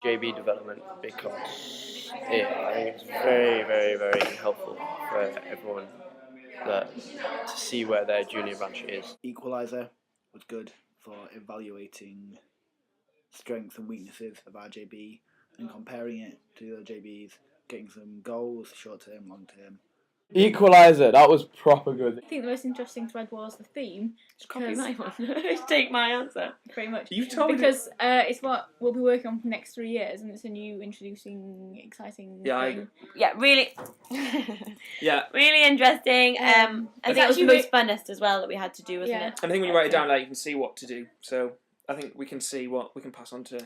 JB development because I think it's very, very, very helpful for everyone to see where their junior branch is. Equaliser was good for evaluating strengths and weaknesses of our JB and comparing it to the other JBs, getting some goals, short term, long term. Equaliser, that was proper good. I think the most interesting thread was the theme. Just copy my one. Take my answer. Pretty much. You told me. Because it's what we'll be working on for the next 3 years, and it's a new, introducing, exciting thing. Yeah, really. Yeah. Really interesting. I think it was the most funnest as well that we had to do, wasn't it? And I think when you write it down, like, you can see what to do. So I think we can see what we can pass on to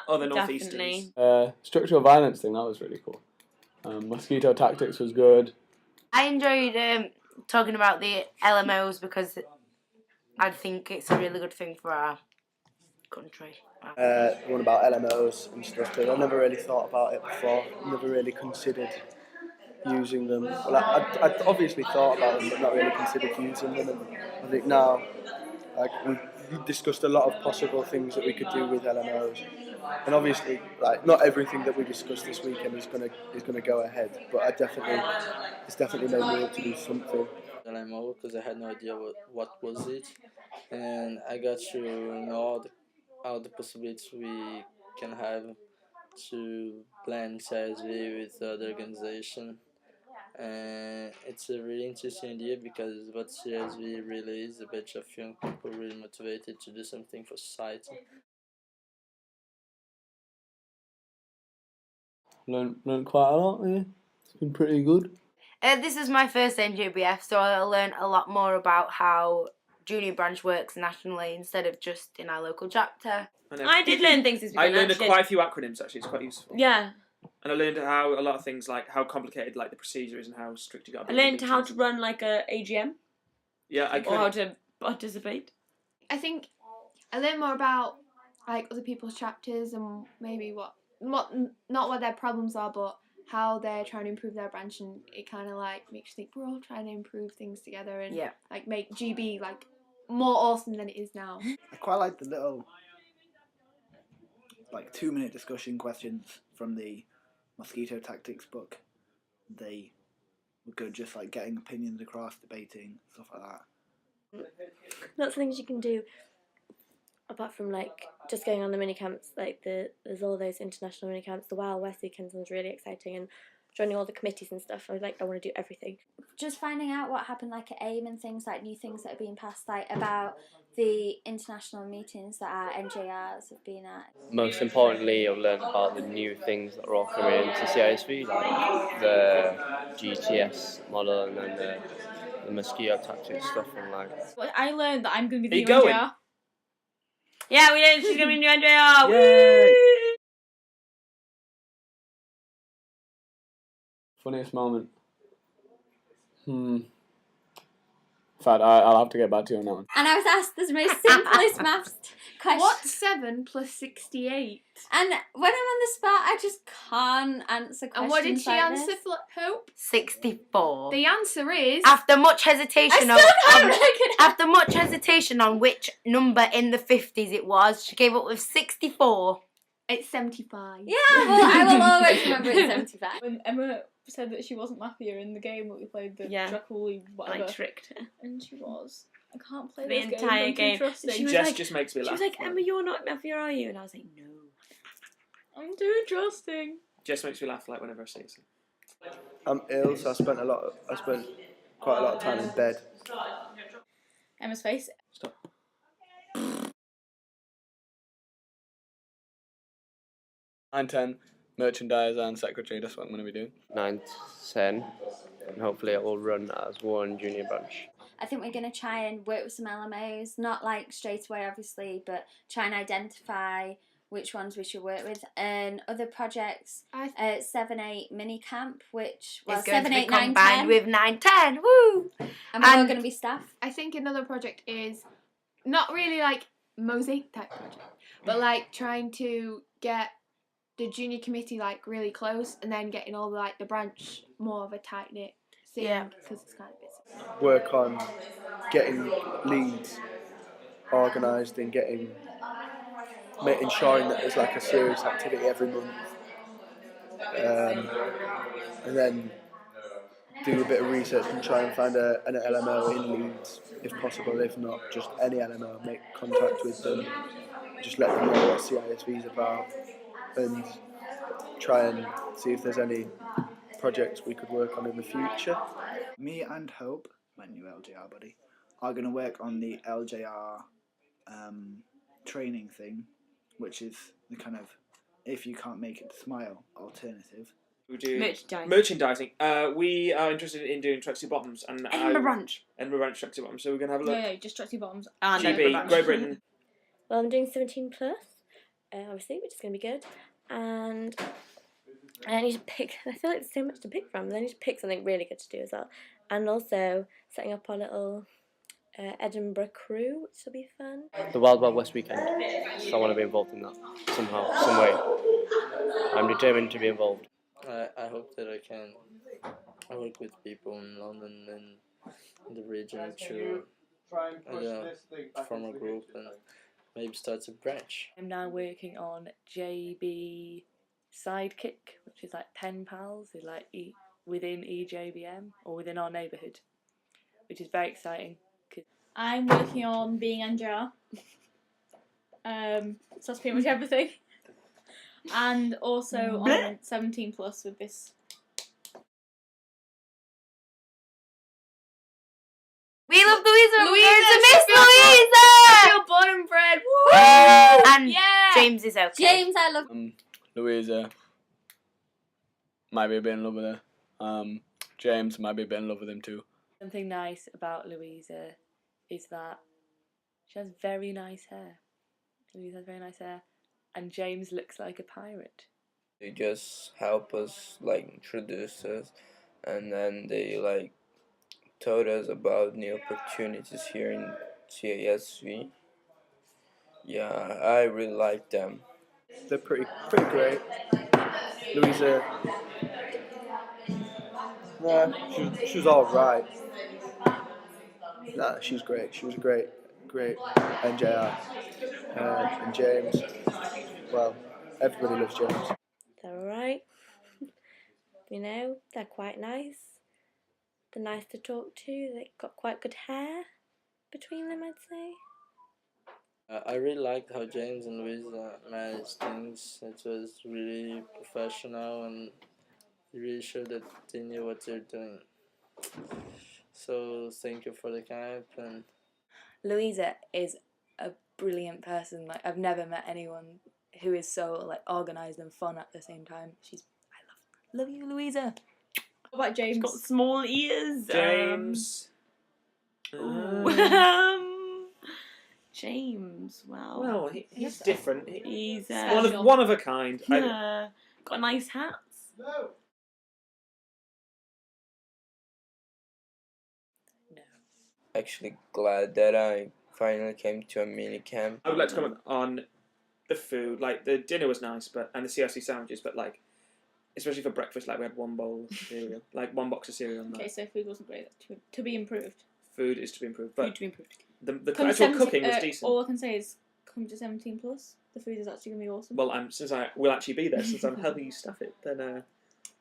other northeasters. Structural violence thing, that was really cool. Mosquito tactics was good. I enjoyed talking about the LMOs because I think it's a really good thing for our country. One about LMOs and stuff, but I never really thought about it before. Never really considered using them. Well, I obviously thought about them, but not really considered using them. And I think now, like, we've discussed a lot of possible things that we could do with LMOs. And obviously, like, not everything that we discussed this weekend is gonna go ahead, but it's definitely made me want to do something. LMO because I had no idea what was it, and I got to know all the possibilities we can have to blend CSV with other organization. And it's a really interesting idea because what CSV really is a bunch of young people really motivated to do something for society. Learned quite a lot, yeah. It's been pretty good. This is my first NJBF, so I learned a lot more about how junior branch works nationally instead of just in our local chapter. I did learn things this weekend. I learned quite a few acronyms actually. It's quite useful. Yeah. And I learned how a lot of things, like how complicated like the procedure is and how strict you got to be. I learned how to run like a AGM. Yeah, I could. Or how to participate. I think I learned more about like other people's chapters and maybe not what their problems are, but how they're trying to improve their branch, and it kind of like makes you think we're all trying to improve things together and like make GB like more awesome than it is now. I quite like the little like 2-minute discussion questions from the mosquito tactics book. They were good, just like getting opinions across, debating, stuff like that. Lots of things you can do apart from like just going on the mini camps. Like there's all those international mini camps. The Wild West weekend sounds really exciting, and joining all the committees and stuff. I want to do everything. Just finding out what happened like at AIM and things, like new things that are being passed, like about the international meetings that our NJRs have been at. Most importantly, I've learned about the new things that are all coming into CISV, like the GTS model and then the mosquito tactics stuff. And like, Well, I learned that I'm going to be Are the you new going? NJR. Yeah, we know she's going to be new NJR. Yay! Funniest moment. In fact, I'll have to get back to you on that one. And I was asked the most simplest maths question. What's 7 plus 68? And when I'm on the spot, I just can't answer questions. And what did she like answer, this. Hope? 64. The answer is After much hesitation, after much hesitation on which number in the 50s it was, she came up with 64. It's 75. Yeah, well, I will always remember it's 75. When Emma said that she wasn't Mafia in the game that we played, the Draculi whatever. I tricked her. And she was. I can't play The this entire game. game. She was Jess like, just makes me laugh. She was like, Emma, you're not Mafia, are you? And I was like, no. I'm too trusting. Jess makes me laugh like whenever I see it. I'm ill, so I spent quite a lot of time in bed. Emma's face. Stop. 9-10, merchandiser and secretary, that's what I'm going to be doing. 9 to 10, and hopefully it will run as one junior branch. I think we're going to try and work with some LMOs, not like straight away obviously, but try and identify which ones we should work with. And other projects, 7-8 mini camp, which It's 7, 8, 9, combined 10. with 9-10, woo! And we're all going to be staff. I think another project is not really like mosaic type project, but like trying to get the junior committee like really close, and then getting all the branch more of a tight knit thing because it's kind of busy. Work on getting leads organised and getting ensuring that there's like a serious activity every month, and then do a bit of research and try and find an LMO in Leeds if possible. If not, just any LMO, make contact with them, just let them know what CISV is about, and try and see if there's any projects we could work on in the future. Me and Hope, my new LJR buddy, are going to work on the LJR training thing, which is the kind of if you can't make it, smile alternative. We do merchandising. We are interested in doing tracksuit bottoms and Edinburgh Branch tracksuit bottoms. So we're going to have a look. No, just tracksuit bottoms. And GB, Great Britain. Well, I'm doing 17 plus, obviously, which is going to be good. And I need to pick. I feel like there's so much to pick from. I need to pick something really good to do as well. And also setting up our little Edinburgh crew, which will be fun. The Wild Wild West weekend. So I want to be involved in that somehow, some way. I'm determined to be involved. I hope that I can work with people in London and in the region to form a group and maybe start a branch. I'm now working on JB Sidekick, which is like pen pals, is like within EJBM or within our neighbourhood, which is very exciting. I'm working on being NJR. So that's pretty much everything. And also on 17 plus with this. We love Louisa! We're going to miss Louisa! You're born and bred! Woo! And yeah! James is okay. James, I love Louisa might be a bit in love with her. James might be a bit in love with him too. Something nice about Louisa is that she has very nice hair. Louisa has very nice hair. And James looks like a pirate. They just help us, like, introduce us, and then they, like, told us about new opportunities here in CISV. Yeah, I really like them. They're pretty great. Louisa, she was all right. Nah, she's great. She was a great NJR. And James, well, everybody loves James. They're alright. You know, they're quite nice. They're nice to talk to. They've got quite good hair between them, I'd say. I really liked how James and Louisa managed things. It was really professional and really showed that they knew what they're doing. So thank you for the camp. And Louisa is a brilliant person. Like, I've never met anyone who is so like organised and fun at the same time. I love you, Louisa. What about James? She's got small ears. James. James. Wow. Well, he's different. He's one of a kind. Yeah. Got nice hats. No. Actually glad that I finally came to a mini camp. I would like to comment on the food. Like, the dinner was nice, and the CRC sandwiches, but like, especially for breakfast, like we had one bowl of cereal, like one box of cereal. Okay, so food wasn't great. To be improved. Food is to be improved, but food to be improved. The actual cooking was decent. All I can say is, come to 17 plus. The food is actually gonna be awesome. Well, since I will actually be there, since I'm helping you stuff it, then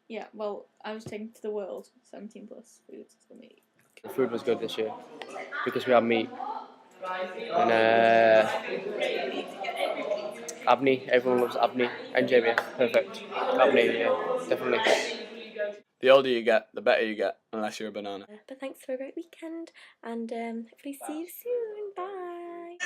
yeah. Well, I was taking to the world 17 plus food. It's gonna be. The food was good this year because we had meat and Abney. Everyone loves Abney. NJBF, perfect. Abney, yeah, definitely. The older you get, the better you get, unless you're a banana. But thanks for a great weekend, and hopefully see you soon. Bye.